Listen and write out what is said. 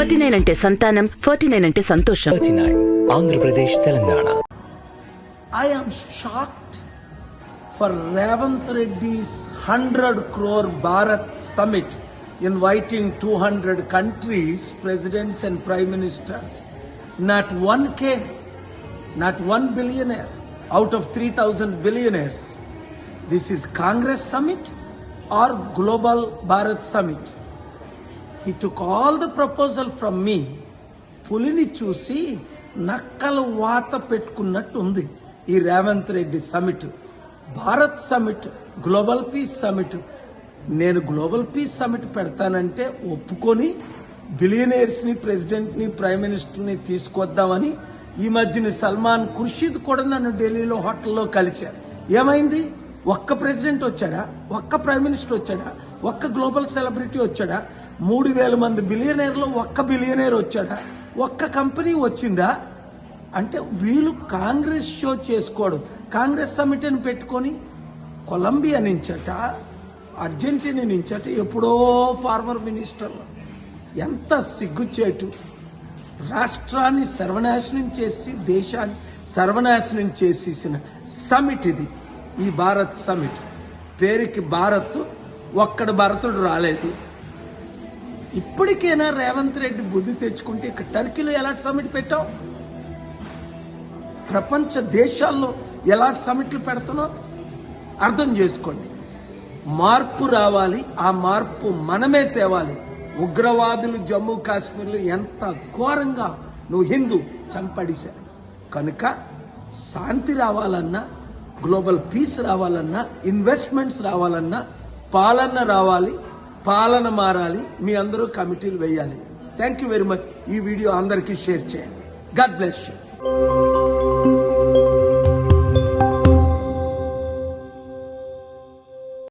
39 అంటే సంతానం, 49 అంటే సంతోషం. 39 Andhra Pradesh Telangana. I am shocked for Revanth Reddy's 100 crore Bharat Summit inviting 200 countries, presidents and prime ministers. Not one came, not one billionaire out of 3,000 billionaires. This is Congress Summit or Global Bharat Summit. He took all the proposal from me. పులిని చూసి నక్కలు వాత పెట్టుకున్నట్టు ఉంది ఈ Revanth Reddy summit. Bharat summit, global peace summit. నేను global peace summit పెడతానంటే ఒప్పుకొని బిలియనీర్స్ని, ప్రెసిడెంట్ని, prime మినిస్టర్ని తీసుకొద్దామని ఈ మధ్యన సల్మాన్ ఖుర్షీద్ కూడా నన్ను ఢిల్లీలో హోటల్లో కలిశారు. ఏమైంది? ఒక్క ప్రెసిడెంట్ వచ్చాడా? ఒక్క ప్రైమ్ మినిస్టర్ వచ్చాడా? ఒక్క గ్లోబల్ సెలబ్రిటీ వచ్చాడా? 3,000 మంది బిలియనీర్లో ఒక్క బిలియనీర్ వచ్చాడా? ఒక్క కంపెనీ వచ్చిందా? అంటే వీళ్ళు కాంగ్రెస్ షో చేసుకోవడం. కాంగ్రెస్ సమిట్ అని పెట్టుకొని కొలంబియా నుంచట, అర్జెంటీనా నుంచట ఎప్పుడో ఫార్మర్ మినిస్టర్లు. ఎంత సిగ్గుచేటు! రాష్ట్రాన్ని సర్వనాశనం చేసి దేశాన్ని సర్వనాశనం చేసేసిన సమిట్ ఇది, ఈ భారత్ సమిట్. పేరుకి భారత్, ఒక్కడ భరతుడు రాలేదు. ఇప్పటికైనా రేవంత్ రెడ్డి బుద్ధి తెచ్చుకుంటే ఇక్కడ టర్కీలో ఎలాంటి సమిట్ పెట్టావు? ప్రపంచ దేశాల్లో ఎలాంటి సమిట్లు పెడుతున్నావు? అర్థం చేసుకోండి. మార్పు రావాలి, ఆ మార్పు మనమే తేవాలి. ఉగ్రవాదులు జమ్మూ కాశ్మీర్లో ఎంత ఘోరంగా నువ్వు హిందూ చంపడిశారు. కనుక శాంతి రావాలన్నా, గ్లోబల్ పీస్ రావాలన్నా, ఇన్వెస్ట్మెంట్స్ రావాలన్నా పాలన రావాలి, పాలన మారాలి. మీ అందరూ కమిటీలు వేయాలి. Thank you very much. ఈ వీడియో అందరికీ షేర్ చేయండి. God bless you.